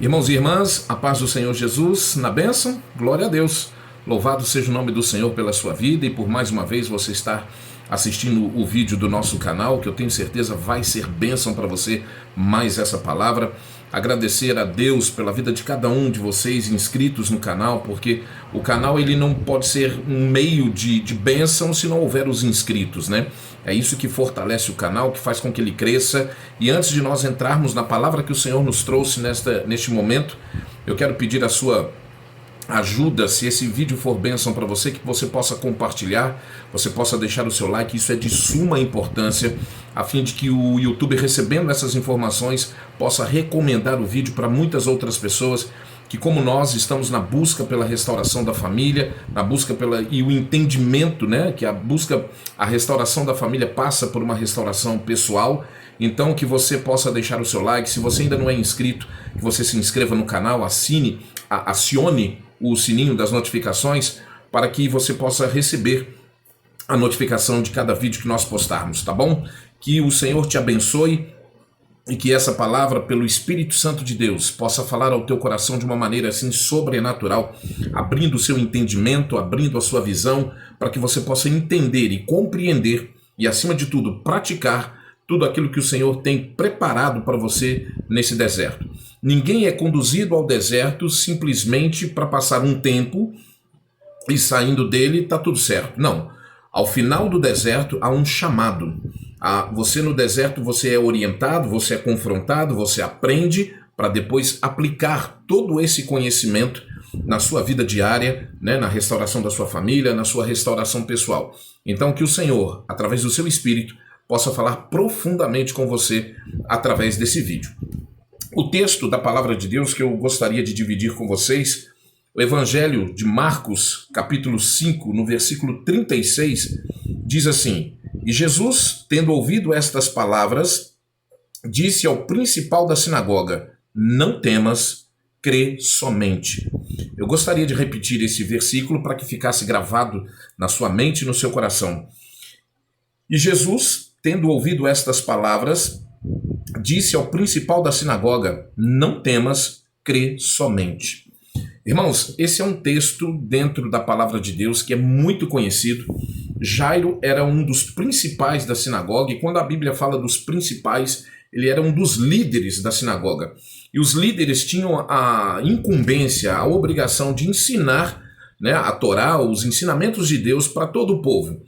Irmãos e irmãs, a paz do Senhor Jesus, na bênção, glória a Deus. Louvado seja o nome do Senhor pela sua vida e por mais uma vez você estar assistindo o vídeo do nosso canal, que eu tenho certeza vai ser bênção para você mais essa palavra. Agradecer a Deus pela vida de cada um de vocês inscritos no canal, porque o canal ele não pode ser um meio de bênção se não houver os inscritos, né? É isso que fortalece o canal, que faz com que ele cresça. E antes de nós entrarmos na palavra que o Senhor nos trouxe neste momento, eu quero pedir a sua ajuda, se esse vídeo for bênção para você, que você possa compartilhar, você possa deixar o seu like. Isso é de suma importância, a fim de que o YouTube, recebendo essas informações, possa recomendar o vídeo para muitas outras pessoas que, como nós, estamos na busca pela restauração da família, na busca e o entendimento, né, que a restauração da família passa por uma restauração pessoal. Então, que você possa deixar o seu like. Se você ainda não é inscrito, que você se inscreva no canal, acione o sininho das notificações para que você possa receber a notificação de cada vídeo que nós postarmos, tá bom? Que o Senhor te abençoe e que essa palavra, pelo Espírito Santo de Deus, possa falar ao teu coração de uma maneira assim sobrenatural, abrindo o seu entendimento, abrindo a sua visão, para que você possa entender e compreender e, acima de tudo, praticar tudo aquilo que o Senhor tem preparado para você nesse deserto. Ninguém é conduzido ao deserto simplesmente para passar um tempo e, saindo dele, está tudo certo. Não. Ao final do deserto há um chamado. Você no deserto, você é orientado, você é confrontado, você aprende para depois aplicar todo esse conhecimento na sua vida diária, né, na restauração da sua família, na sua restauração pessoal. Então, que o Senhor, através do seu Espírito, possa falar profundamente com você através desse vídeo. O texto da palavra de Deus que eu gostaria de dividir com vocês, o Evangelho de Marcos, capítulo 5, no versículo 36, diz assim: E Jesus, tendo ouvido estas palavras, disse ao principal da sinagoga: Não temas, crê somente. Eu gostaria de repetir esse versículo para que ficasse gravado na sua mente e no seu coração. E Jesus, tendo ouvido estas palavras, disse ao principal da sinagoga: Não temas, crê somente. Irmãos, esse é um texto dentro da palavra de Deus que é muito conhecido. Jairo era um dos principais da sinagoga, e quando a Bíblia fala dos principais, ele era um dos líderes da sinagoga. E os líderes tinham a incumbência, a obrigação de ensinar, né, a Torá, os ensinamentos de Deus para todo o povo.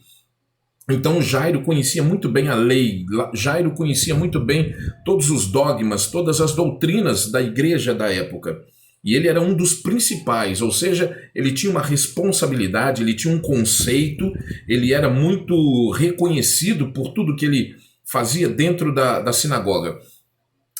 Então Jairo conhecia muito bem a lei, Jairo conhecia muito bem todos os dogmas, todas as doutrinas da igreja da época. E ele era um dos principais, ou seja, ele tinha uma responsabilidade, ele tinha um conceito, ele era muito reconhecido por tudo que ele fazia dentro da sinagoga.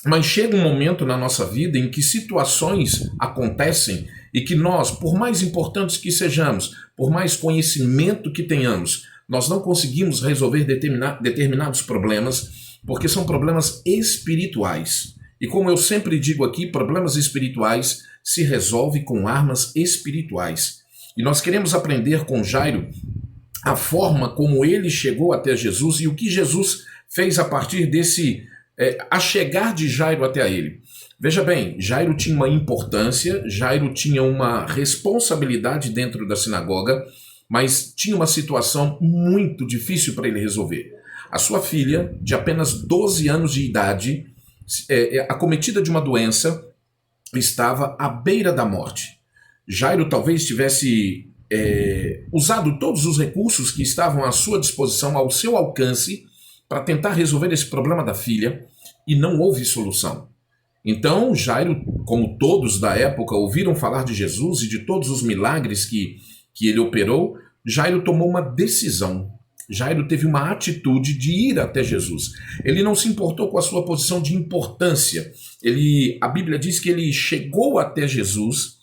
Mas chega um momento na nossa vida em que situações acontecem e que nós, por mais importantes que sejamos, por mais conhecimento que tenhamos, nós não conseguimos resolver determinados problemas, porque são problemas espirituais. E como eu sempre digo aqui, problemas espirituais se resolvem com armas espirituais. E nós queremos aprender com Jairo a forma como ele chegou até Jesus e o que Jesus fez a partir a chegar de Jairo até ele. Veja bem, Jairo tinha uma importância, Jairo tinha uma responsabilidade dentro da sinagoga, mas tinha uma situação muito difícil para ele resolver. A sua filha, de apenas 12 anos de idade, acometida de uma doença, estava à beira da morte. Jairo talvez tivesse usado todos os recursos que estavam à sua disposição, ao seu alcance, para tentar resolver esse problema da filha, e não houve solução. Então Jairo, como todos da época ouviram falar de Jesus e de todos os milagres que ele operou, Jairo tomou uma decisão. Jairo teve uma atitude de ir até Jesus. Ele não se importou com a sua posição de importância. A Bíblia diz que ele chegou até Jesus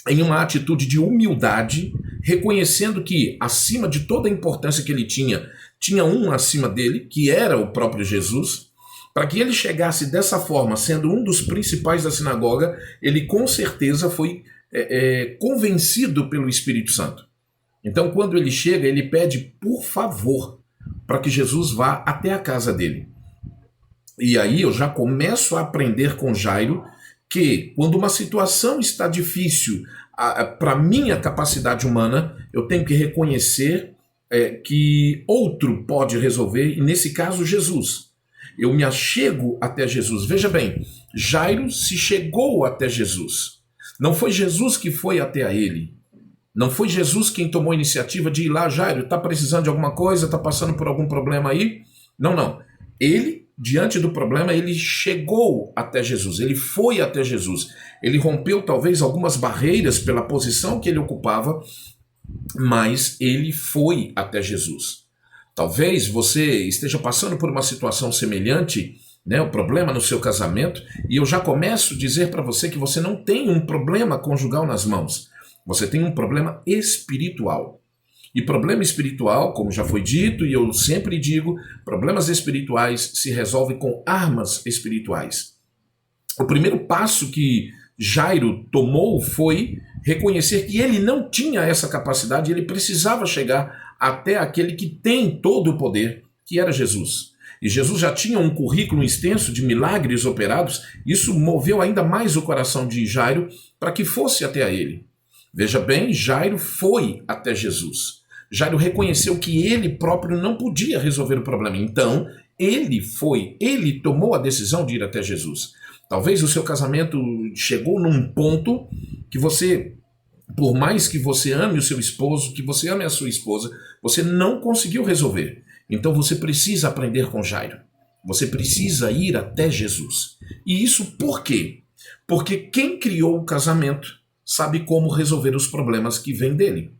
em uma atitude de humildade, reconhecendo que, acima de toda a importância que ele tinha um acima dele, que era o próprio Jesus. Para que ele chegasse dessa forma, sendo um dos principais da sinagoga, ele com certeza foi convencido pelo Espírito Santo. Então, quando ele chega, ele pede por favor para que Jesus vá até a casa dele. E aí eu já começo a aprender com Jairo que quando uma situação está difícil para a minha capacidade humana, eu tenho que reconhecer que outro pode resolver, e nesse caso Jesus. Eu me achego até Jesus. Veja bem, Jairo se chegou até Jesus. Não foi Jesus que foi até a ele. Não foi Jesus quem tomou a iniciativa de ir lá, Jairo, está precisando de alguma coisa, está passando por algum problema aí? Não, não. Ele, diante do problema, ele chegou até Jesus, ele foi até Jesus. Ele rompeu talvez algumas barreiras pela posição que ele ocupava, mas ele foi até Jesus. Talvez você esteja passando por uma situação semelhante, né, o problema no seu casamento, e eu já começo a dizer para você que você não tem um problema conjugal nas mãos. Você tem um problema espiritual. E problema espiritual, como já foi dito, e eu sempre digo, problemas espirituais se resolvem com armas espirituais. O primeiro passo que Jairo tomou foi reconhecer que ele não tinha essa capacidade, ele precisava chegar até aquele que tem todo o poder, que era Jesus. E Jesus já tinha um currículo extenso de milagres operados, isso moveu ainda mais o coração de Jairo para que fosse até a ele. Veja bem, Jairo foi até Jesus. Jairo reconheceu que ele próprio não podia resolver o problema. Então, ele tomou a decisão de ir até Jesus. Talvez o seu casamento chegou num ponto que você, por mais que você ame o seu esposo, que você ame a sua esposa, você não conseguiu resolver. Então você precisa aprender com Jairo. Você precisa ir até Jesus. E isso por quê? Porque quem criou o casamento sabe como resolver os problemas que vêm dele.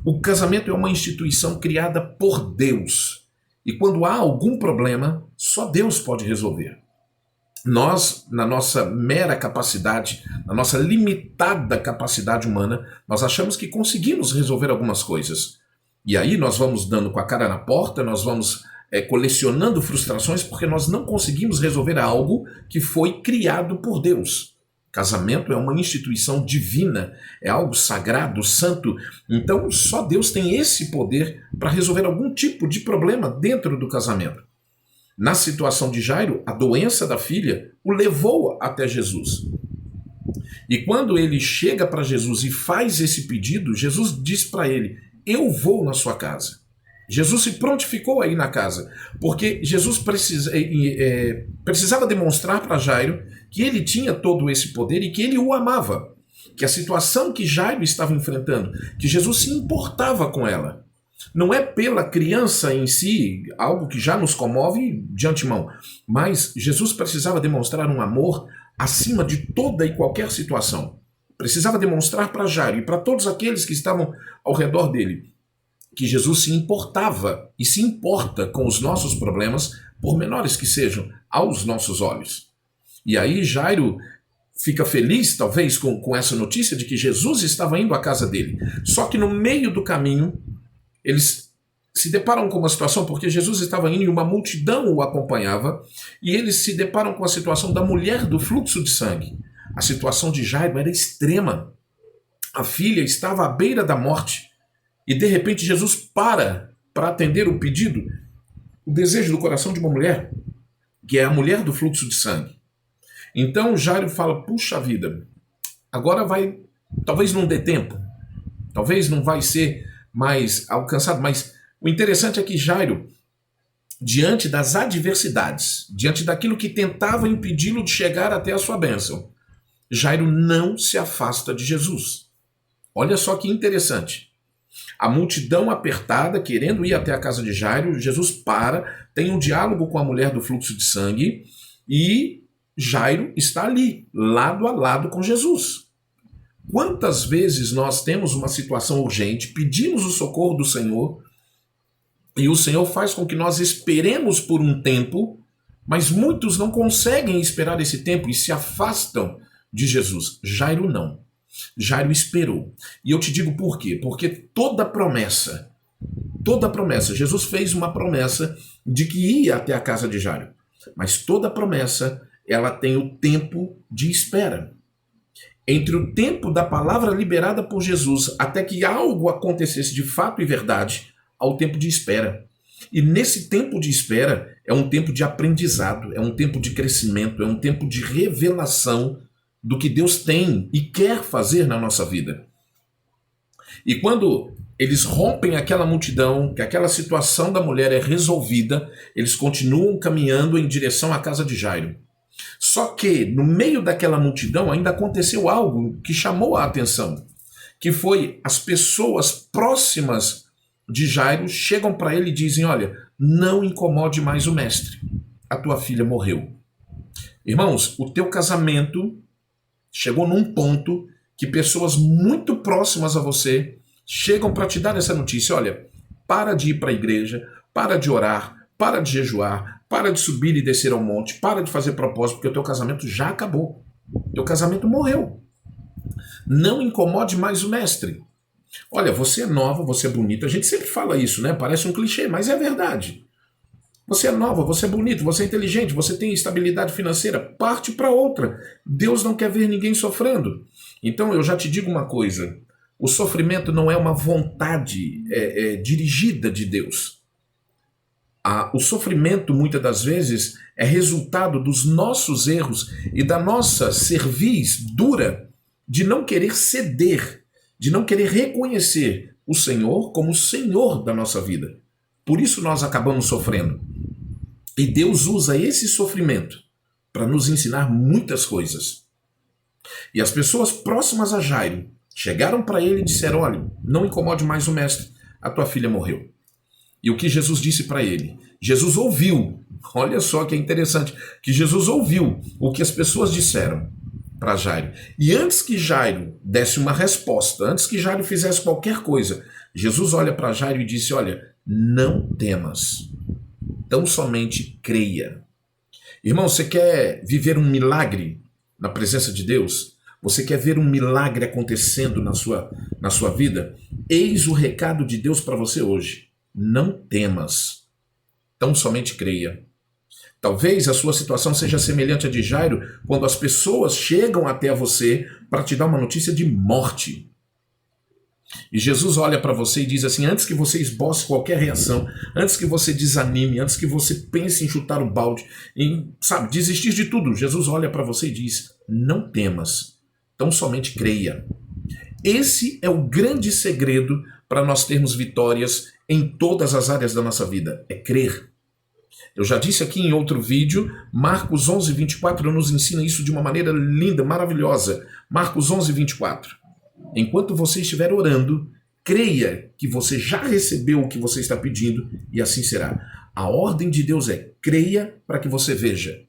O casamento é uma instituição criada por Deus. E quando há algum problema, só Deus pode resolver. Nós, na nossa mera capacidade, na nossa limitada capacidade humana, nós achamos que conseguimos resolver algumas coisas. E aí nós vamos dando com a cara na porta, nós vamos colecionando frustrações porque nós não conseguimos resolver algo que foi criado por Deus. Casamento é uma instituição divina, é algo sagrado, santo. Então só Deus tem esse poder para resolver algum tipo de problema dentro do casamento. Na situação de Jairo, a doença da filha o levou até Jesus. E quando ele chega para Jesus e faz esse pedido, Jesus diz para ele: eu vou na sua casa. Jesus se prontificou aí na casa, porque Jesus precisava demonstrar para Jairo que ele tinha todo esse poder e que ele o amava, que a situação que Jairo estava enfrentando, que Jesus se importava com ela. Não é pela criança em si, algo que já nos comove de antemão, mas Jesus precisava demonstrar um amor acima de toda e qualquer situação. Precisava demonstrar para Jairo e para todos aqueles que estavam ao redor dele que Jesus se importava e se importa com os nossos problemas, por menores que sejam, aos nossos olhos. E aí Jairo fica feliz, talvez, com essa notícia de que Jesus estava indo à casa dele. Só que no meio do caminho, eles se deparam com uma situação, porque Jesus estava indo e uma multidão o acompanhava, e eles se deparam com a situação da mulher do fluxo de sangue. A situação de Jairo era extrema. A filha estava à beira da morte. E de repente Jesus para atender o pedido, o desejo do coração de uma mulher, que é a mulher do fluxo de sangue. Então Jairo fala: puxa vida, agora vai, talvez não dê tempo, talvez não vai ser mais alcançado, mas o interessante é que Jairo, diante das adversidades, diante daquilo que tentava impedi-lo de chegar até a sua bênção, Jairo não se afasta de Jesus. Olha só que interessante. A multidão apertada, querendo ir até a casa de Jairo, Jesus tem um diálogo com a mulher do fluxo de sangue e Jairo está ali, lado a lado com Jesus. Quantas vezes nós temos uma situação urgente, pedimos o socorro do Senhor e o Senhor faz com que nós esperemos por um tempo, mas muitos não conseguem esperar esse tempo e se afastam de Jesus. Jairo não. Jairo esperou. E eu te digo por quê? Porque toda promessa, Jesus fez uma promessa de que ia até a casa de Jairo. Mas toda promessa, ela tem o tempo de espera. Entre o tempo da palavra liberada por Jesus até que algo acontecesse de fato e verdade, há o tempo de espera. E nesse tempo de espera é um tempo de aprendizado, é um tempo de crescimento, é um tempo de revelação do que Deus tem e quer fazer na nossa vida. E quando eles rompem aquela multidão, que aquela situação da mulher é resolvida, eles continuam caminhando em direção à casa de Jairo. Só que no meio daquela multidão ainda aconteceu algo que chamou a atenção, que foi as pessoas próximas de Jairo chegam para ele e dizem: olha, não incomode mais o mestre, a tua filha morreu. Irmãos, o teu casamento chegou num ponto que pessoas muito próximas a você chegam para te dar essa notícia: olha, para de ir para a igreja, para de orar, para de jejuar, para de subir e descer ao monte, para de fazer propósito, porque o teu casamento já acabou. O teu casamento morreu. Não incomode mais o mestre. Olha, você é nova, você é bonita. A gente sempre fala isso, né? Parece um clichê, mas é verdade. Você é nova, você é bonito, você é inteligente, você tem estabilidade financeira. Parte para outra. Deus não quer ver ninguém sofrendo. Então eu já te digo uma coisa. O sofrimento não é uma vontade dirigida de Deus. O sofrimento, muitas das vezes, é resultado dos nossos erros e da nossa cerviz dura de não querer ceder, de não querer reconhecer o Senhor como o Senhor da nossa vida. Por isso nós acabamos sofrendo. E Deus usa esse sofrimento para nos ensinar muitas coisas. E as pessoas próximas a Jairo chegaram para ele e disseram: olha, não incomode mais o mestre, a tua filha morreu. E o que Jesus disse para ele? Jesus ouviu, olha só que é interessante, que Jesus ouviu o que as pessoas disseram para Jairo. E antes que Jairo desse uma resposta, antes que Jairo fizesse qualquer coisa, Jesus olha para Jairo e disse: olha, não temas, tão somente creia. Irmão, você quer viver um milagre na presença de Deus? Você quer ver um milagre acontecendo na sua vida? Eis o recado de Deus para você hoje. Não temas, tão somente creia. Talvez a sua situação seja semelhante à de Jairo, quando as pessoas chegam até você para te dar uma notícia de morte. E Jesus olha para você e diz assim: antes que você esboce qualquer reação, antes que você desanime, antes que você pense em chutar o balde, em, desistir de tudo, Jesus olha para você e diz: não temas, tão somente creia. Esse é o grande segredo para nós termos vitórias em todas as áreas da nossa vida, é crer. Eu já disse aqui em outro vídeo, Marcos 11:24 nos ensina isso de uma maneira linda, maravilhosa. Marcos 11:24. Enquanto você estiver orando, creia que você já recebeu o que você está pedindo e assim será. A ordem de Deus é: creia para que você veja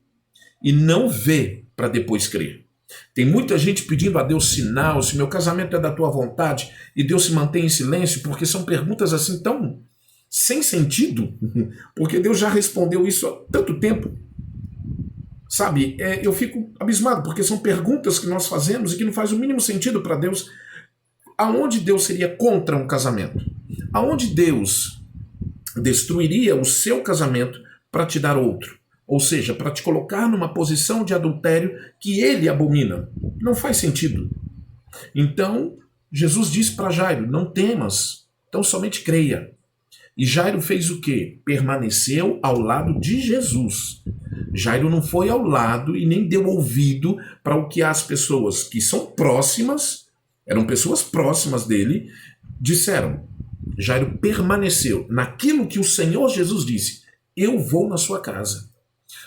e não vê para depois crer. Tem muita gente pedindo a Deus sinal, se meu casamento é da tua vontade, e Deus se mantém em silêncio, porque são perguntas assim tão sem sentido, porque Deus já respondeu isso há tanto tempo. Eu fico abismado, porque são perguntas que nós fazemos e que não faz o mínimo sentido para Deus. Aonde Deus seria contra um casamento? Aonde Deus destruiria o seu casamento para te dar outro? Ou seja, para te colocar numa posição de adultério que ele abomina. Não faz sentido. Então, Jesus disse para Jairo: não temas, então somente creia. E Jairo fez o quê? Permaneceu ao lado de Jesus. Jairo não foi ao lado e nem deu ouvido para o que as pessoas que são próximas, eram pessoas próximas dele, disseram. Jairo permaneceu naquilo que o Senhor Jesus disse: eu vou na sua casa.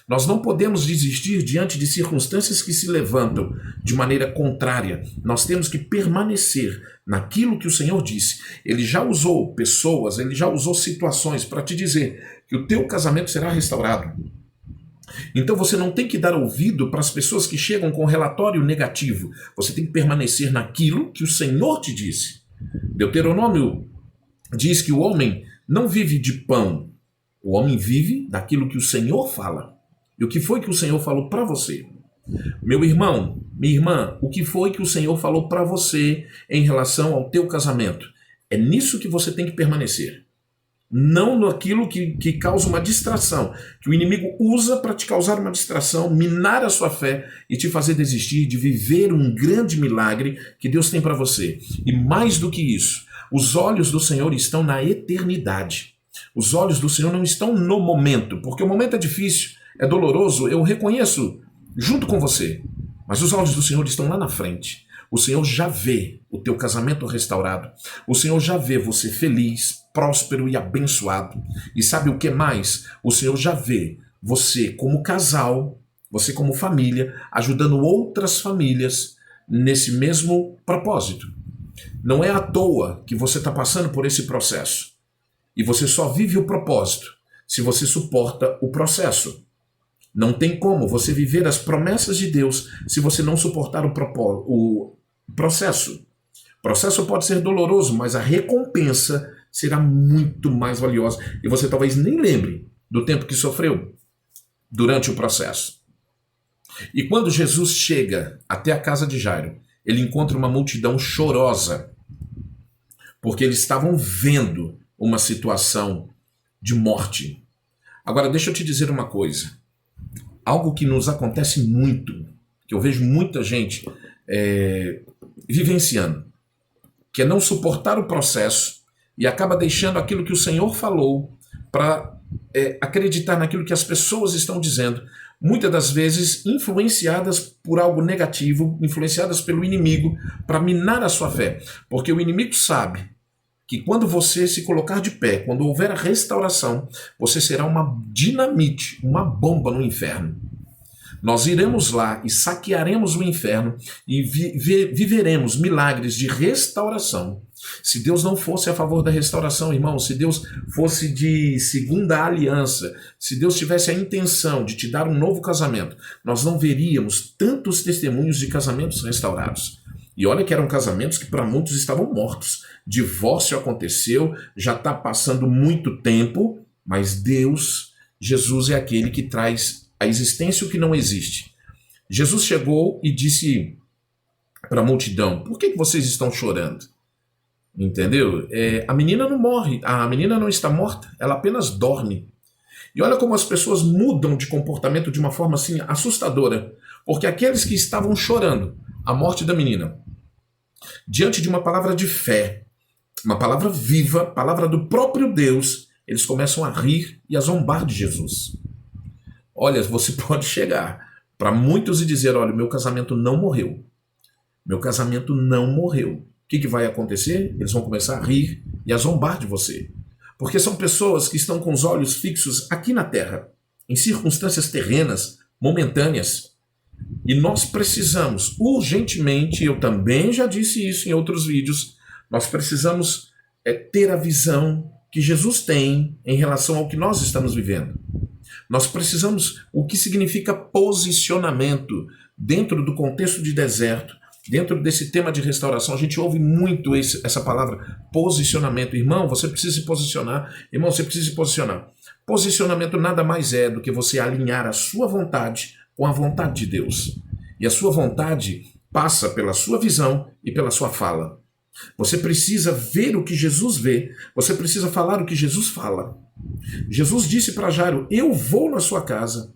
Nós não podemos desistir diante de circunstâncias que se levantam de maneira contrária. Nós temos que permanecer naquilo que o Senhor disse. Ele já usou pessoas, ele já usou situações para te dizer que o teu casamento será restaurado. Então você não tem que dar ouvido para as pessoas que chegam com relatório negativo. Você tem que permanecer naquilo que o Senhor te disse. Deuteronômio diz que o homem não vive de pão. O homem vive daquilo que o Senhor fala. E o que foi que o Senhor falou para você? Meu irmão, minha irmã, o que foi que o Senhor falou para você em relação ao teu casamento? É nisso que você tem que permanecer. Não naquilo que causa uma distração, que o inimigo usa para te causar uma distração, minar a sua fé e te fazer desistir de viver um grande milagre que Deus tem para você. E mais do que isso, os olhos do Senhor estão na eternidade. Os olhos do Senhor não estão no momento, porque o momento é difícil, é doloroso, eu reconheço junto com você. Mas os olhos do Senhor estão lá na frente. O Senhor já vê o teu casamento restaurado. O Senhor já vê você feliz, próspero e abençoado. E sabe o que mais? O Senhor já vê você como casal, você como família, ajudando outras famílias nesse mesmo propósito. Não é à toa que você está passando por esse processo. E você só vive o propósito se você suporta o processo. Não tem como você viver as promessas de Deus se você não suportar o processo. O processo pode ser doloroso, mas a recompensa será muito mais valiosa. E você talvez nem lembre do tempo que sofreu durante o processo. E quando Jesus chega até a casa de Jairo, ele encontra uma multidão chorosa, porque eles estavam vendo uma situação de morte. Agora, deixa eu te dizer uma coisa. Algo que nos acontece muito, que eu vejo muita gente vivenciando, que é não suportar o processo e acaba deixando aquilo que o Senhor falou para acreditar naquilo que as pessoas estão dizendo, muitas das vezes influenciadas por algo negativo, influenciadas pelo inimigo para minar a sua fé. Porque o inimigo sabe que quando você se colocar de pé, quando houver a restauração, você será uma dinamite, uma bomba no inferno. Nós iremos lá e saquearemos o inferno e viveremos milagres de restauração. Se Deus não fosse a favor da restauração, irmão, se Deus fosse de segunda aliança, se Deus tivesse a intenção de te dar um novo casamento, nós não veríamos tantos testemunhos de casamentos restaurados. E olha que eram casamentos que para muitos estavam mortos. Divórcio aconteceu, já está passando muito tempo, mas Deus, Jesus é aquele que traz a existência o que não existe. Jesus chegou e disse para a multidão: por que vocês estão chorando? Entendeu? A menina não morre, a menina não está morta, ela apenas dorme. E olha como as pessoas mudam de comportamento de uma forma assim assustadora, porque aqueles que estavam chorando a morte da menina, diante de uma palavra de fé, uma palavra viva, palavra do próprio Deus, eles começam a rir e a zombar de Jesus. Olha, você pode chegar para muitos e dizer: olha, meu casamento não morreu. Meu casamento não morreu. O que vai acontecer? Eles vão começar a rir e a zombar de você. Porque são pessoas que estão com os olhos fixos aqui na terra, em circunstâncias terrenas, momentâneas. E nós precisamos urgentemente, eu também já disse isso em outros vídeos, nós precisamos ter a visão que Jesus tem em relação ao que nós estamos vivendo. Nós precisamos, o que significa posicionamento dentro do contexto de deserto, dentro desse tema de restauração. A gente ouve muito essa palavra, posicionamento. Irmão, você precisa se posicionar. Irmão, você precisa se posicionar. Posicionamento nada mais é do que você alinhar a sua vontade com a vontade de Deus. E a sua vontade passa pela sua visão e pela sua fala. Você precisa ver o que Jesus vê. Você precisa falar o que Jesus fala. Jesus disse para Jairo: eu vou na sua casa.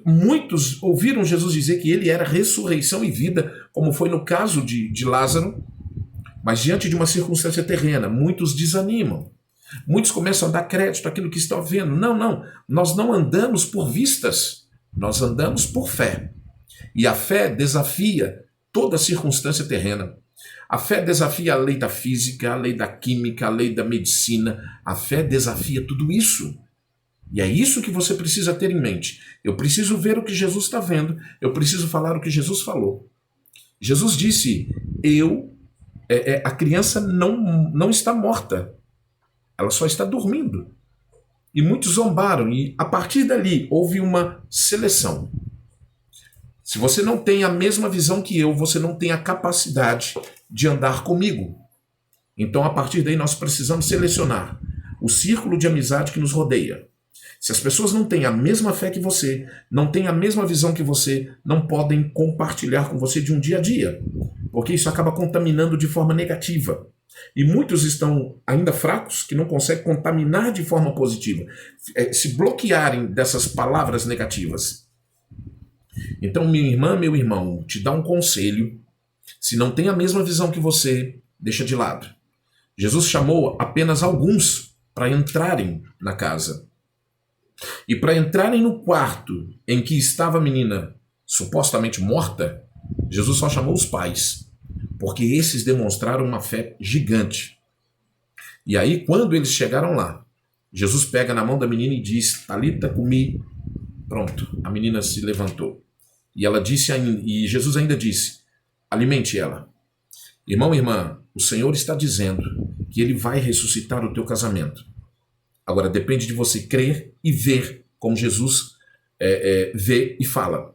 Muitos ouviram Jesus dizer que ele era ressurreição e vida, como foi no caso de Lázaro, mas diante de uma circunstância terrena, muitos desanimam. Muitos começam a dar crédito àquilo que estão vendo. Não, nós não andamos por vistas, nós andamos por fé. E a fé desafia toda circunstância terrena. A fé desafia a lei da física, a lei da química, a lei da medicina. A fé desafia tudo isso. E é isso que você precisa ter em mente. Eu preciso ver o que Jesus está vendo. Eu preciso falar o que Jesus falou. Jesus disse: a criança não está morta. Ela só está dormindo. E muitos zombaram. E a partir dali houve uma seleção. Se você não tem a mesma visão que eu, você não tem a capacidade de andar comigo. Então, a partir daí, nós precisamos selecionar o círculo de amizade que nos rodeia. Se as pessoas não têm a mesma fé que você, não têm a mesma visão que você, não podem compartilhar com você de um dia a dia, porque isso acaba contaminando de forma negativa. E muitos estão ainda fracos, que não conseguem contaminar de forma positiva, se bloquearem dessas palavras negativas. Então, minha irmã, meu irmão, te dá um conselho: se não tem a mesma visão que você, deixa de lado. Jesus chamou apenas alguns para entrarem na casa. E para entrarem no quarto em que estava a menina supostamente morta, Jesus só chamou os pais, porque esses demonstraram uma fé gigante. E aí, quando eles chegaram lá, Jesus pega na mão da menina e diz, Talita cumi. Pronto, a menina se levantou. E ela disse, e Jesus ainda disse, alimente ela. Irmão e irmã, o Senhor está dizendo que Ele vai ressuscitar o teu casamento. Agora, depende de você crer e ver como Jesus vê e fala.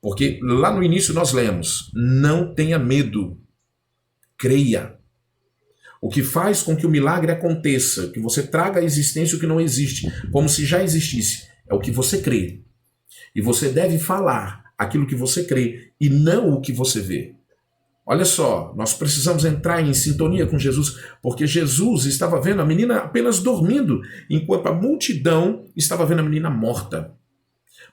Porque lá no início nós lemos, não tenha medo, creia. O que faz com que o milagre aconteça, que você traga à existência o que não existe, como se já existisse, é o que você crê. E você deve falar aquilo que você crê e não o que você vê. Olha só, nós precisamos entrar em sintonia com Jesus, porque Jesus estava vendo a menina apenas dormindo, enquanto a multidão estava vendo a menina morta.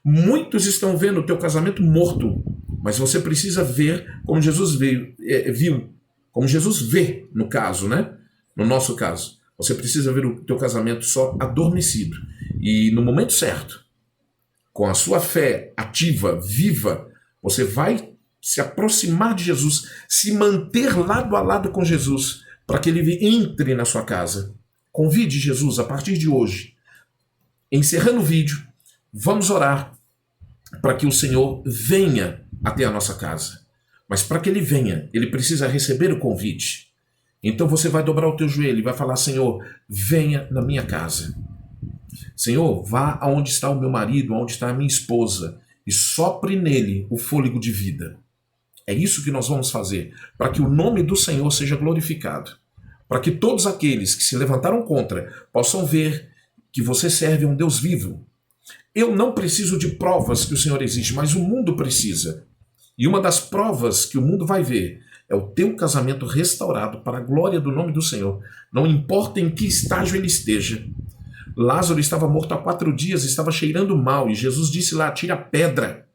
Muitos estão vendo o teu casamento morto, mas você precisa ver como Jesus viu, como Jesus vê no caso, né? No nosso caso. Você precisa ver o teu casamento só adormecido. E no momento certo, com a sua fé ativa, viva, você vai se aproximar de Jesus, se manter lado a lado com Jesus, para que Ele entre na sua casa. Convide Jesus a partir de hoje. Encerrando o vídeo, vamos orar para que o Senhor venha até a nossa casa. Mas para que Ele venha, Ele precisa receber o convite. Então você vai dobrar o teu joelho e vai falar, Senhor, venha na minha casa. Senhor, vá aonde está o meu marido, aonde está a minha esposa, e sopre nele o fôlego de vida. É isso que nós vamos fazer, para que o nome do Senhor seja glorificado. Para que todos aqueles que se levantaram contra possam ver que você serve a um Deus vivo. Eu não preciso de provas que o Senhor existe, mas o mundo precisa. E uma das provas que o mundo vai ver é o teu casamento restaurado para a glória do nome do Senhor. Não importa em que estágio ele esteja. Lázaro estava morto há 4 dias, estava cheirando mal, e Jesus disse lá, tira a pedra.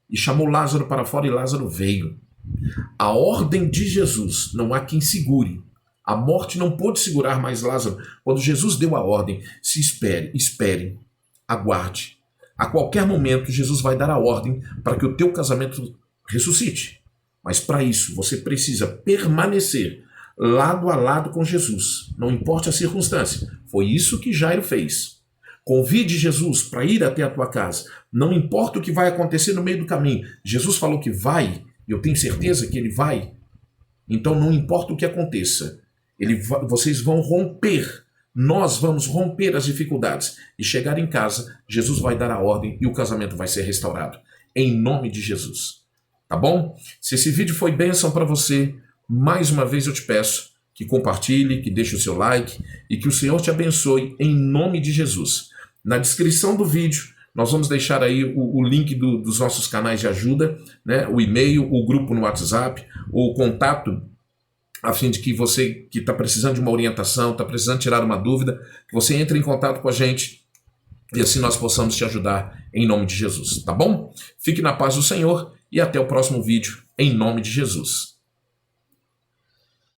E chamou Lázaro para fora e Lázaro veio. A ordem de Jesus, não há quem segure. A morte não pôde segurar mais Lázaro. Quando Jesus deu a ordem, se espere, aguarde. A qualquer momento Jesus vai dar a ordem para que o teu casamento ressuscite. Mas para isso você precisa permanecer lado a lado com Jesus. Não importa a circunstância. Foi isso que Jairo fez. Convide Jesus para ir até a tua casa. Não importa o que vai acontecer no meio do caminho. Jesus falou que vai, e eu tenho certeza que Ele vai. Então não importa o que aconteça. Vocês vão romper. Nós vamos romper as dificuldades. E chegar em casa, Jesus vai dar a ordem e o casamento vai ser restaurado. Em nome de Jesus. Tá bom? Se esse vídeo foi bênção para você, mais uma vez eu te peço que compartilhe, que deixe o seu like e que o Senhor te abençoe em nome de Jesus. Na descrição do vídeo, nós vamos deixar aí o link dos nossos canais de ajuda, né? O e-mail, o grupo no WhatsApp, o contato, a fim de que você que está precisando de uma orientação, está precisando tirar uma dúvida, que você entre em contato com a gente e assim nós possamos te ajudar em nome de Jesus, tá bom? Fique na paz do Senhor e até o próximo vídeo, em nome de Jesus.